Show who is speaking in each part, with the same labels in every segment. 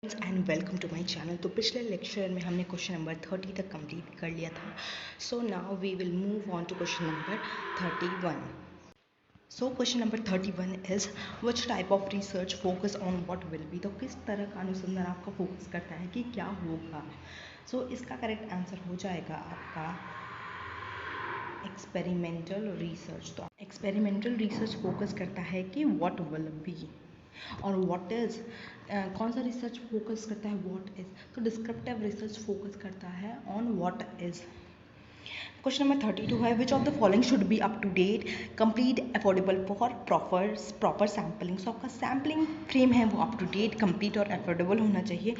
Speaker 1: And welcome to my channel. तो पिछले lecture में हमने क्वेश्चन नंबर 30 तक कंप्लीट कर लिया था। So now we will move on to question number 31। So question number 31 is which type of research focus on what will be. तो किस तरह का अनुसंधान आपका फोकस करता है कि क्या होगा। सो इसका करेक्ट आंसर हो जाएगा आपका एक्सपेरिमेंटल रिसर्च। तो एक्सपेरिमेंटल रिसर्च फोकस करता है कि व्हाट विल बी और व्हाट इज़ कौन सा रिसर्च फोकस करता है व्हाट इज़। तो डिस्क्रिप्टिव रिसर्च फोकस करता है on what is. Question number 32 है which of the following should be up to date complete affordable for proper sampling. So आपका सैम्पलिंग फ्रेम है वो अप टू डेट कंप्लीट और affordable होना चाहिए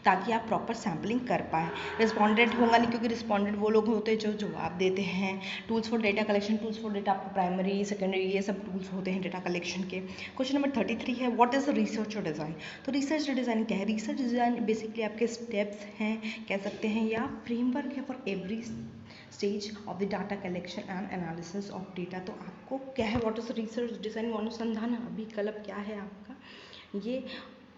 Speaker 1: ताकि आप प्रॉपर सैम्पलिंग कर पाएँ। रिस्पॉन्डेंट होगा नहीं क्योंकि रिस्पॉन्डेंट वो लोग होते हैं जो जवाब देते हैं। Tools for data collection, tools for data आपको प्राइमरी सेकेंडरी ये सब टूल्स होते हैं डेटा कलेक्शन के। क्वेश्चन नंबर 33 है व्हाट इज़ रिसर्च और डिज़ाइन। तो रिसर्च डिज़ाइन क्या है। रिसर्च डिज़ाइन बेसिकली आपके स्टेप्स हैं कह सकते हैं या फ्रेमवर्क है for every stage of the data collection and analysis of data. तो आपको क्या है व्हाट इज रिसर्च डिज़ाइन अनुसंधान अभिकल्प क्या है आपका ये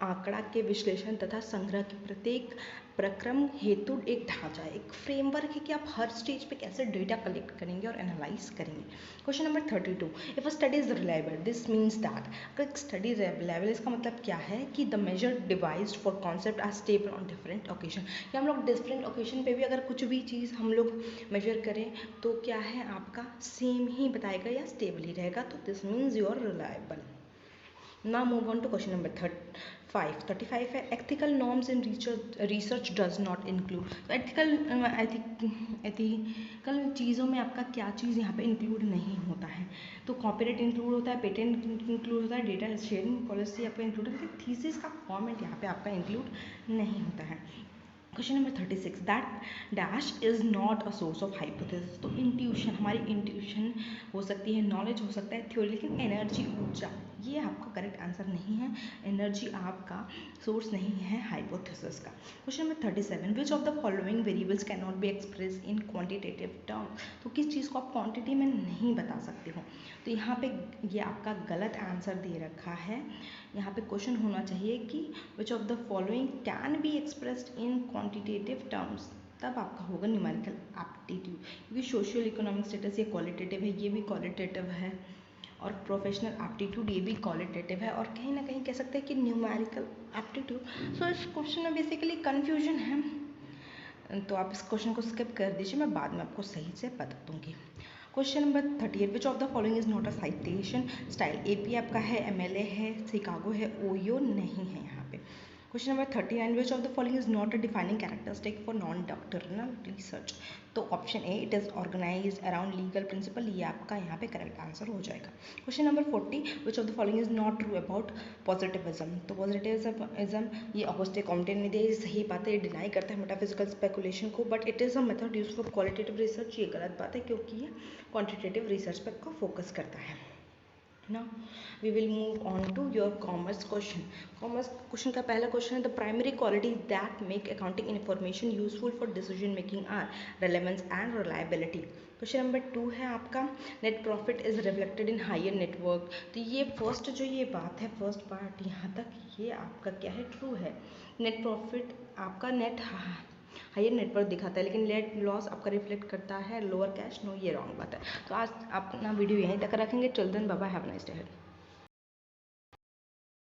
Speaker 1: आंकड़ा के विश्लेषण तथा संग्रह के प्रत्येक प्रक्रम हेतु एक ढांचा है, एक फ्रेमवर्क है कि आप हर स्टेज पे कैसे डेटा कलेक्ट करेंगे और एनालाइज करेंगे। Question number 32 if a study is reliable this means that. अगर एक स्टडी रिलायबल इसका मतलब क्या है कि the measure devised for concept are stable on different occasion. या हम लोग डिफरेंट ओकेजन पे भी अगर कुछ भी चीज़ हम लोग मेजर करें तो क्या है आपका सेम ही बताएगा या स्टेबल ही रहेगा। तो this means you are reliable. Now move on to question number 35 है ethical norms in research does not include। तो ethical चीज़ों में आपका क्या चीज़ यहाँ पे इंक्लूड नहीं होता है। तो कॉपीराइट इंक्लूड होता है, पेटेंट इंक्लूड होता है, डेटा शेयरिंग पॉलिसी आपका इंक्लूड होता है, थीसिस का फॉर्मेट यहाँ पे आपका इंक्लूड नहीं होता है। Question number 36 that dash is not a source of hypothesis. तो इंट्यूशन हमारी इंट्यूशन हो सकती है, नॉलेज हो सकता है, थ्योरी, लेकिन एनर्जी ऊर्जा ये आपका करेक्ट आंसर नहीं है। एनर्जी आपका सोर्स नहीं है हाइपोथेसिस का। Question number 37 which of the following variables can not be express in quantitative term. तो किस चीज़ को आप क्वांटिटी में नहीं बता सकते हो। तो यहाँ पे ये आपका गलत आंसर दे रखा है। यहाँ पे क्वेश्चन होना चाहिए कि विच of the following can be expressed in quantitative terms, तब आपका होगा न्यूमेरिकल एप्टीट्यूड। क्योंकि सोशियो इकोनॉमिक स्टेटस ये क्वालिटेटिव है, ये भी क्वालिटेटिव है, और प्रोफेशनल एप्टीट्यूड ये भी क्वालिटेटिव है, और कहीं ना कहीं कह सकते हैं कि न्यूमेरिकल एप्टीट्यूड। सो इस क्वेश्चन में बेसिकली कन्फ्यूजन है, तो आप इस क्वेश्चन को स्किप कर दीजिए, मैं बाद में आपको सही से बता दूंगी। Question number 38 which of the following is not a citation style. AP आपका है, एमएलए है, शिकागो है, ओयो नहीं है यहाँ पे। Question number 39 which of the following is not a defining characteristic for non doctrinal research. तो option A it is organize around legal principle, ये आपका यहाँ पे करेक्ट आंसर हो जाएगा। Question number 40 which of the following is not true about positivism. तो positivism ये Auguste Comte ने दी, सही बात है, ये डिनाई करता है मेटाफिजिकल स्पेकुलेशन को, but it is a method use for qualitative research, ये गलत बात है क्योंकि ये क्वान्टिटेटिव रिसर्च पर को फोकस करता है। Now we will move on to your commerce question. Commerce question का पहला क्वेश्चन है the primary qualities that make accounting information useful for decision making are relevance and reliability. Question number 2 है आपका net profit is reflected in higher network. तो ये first जो ये बात है, फर्स्ट पार्ट यहाँ तक ये आपका क्या है, ट्रू है। नेट प्रॉफिट आपका नेट हायर नेटवर्क दिखाता है, लेकिन नेट लॉस आपका रिफ्लेक्ट करता है लोअर कैश, नो ये रॉन्ग बात है। तो आज अपना वीडियो यहीं तक रखेंगे। Till then bye bye, have a nice day.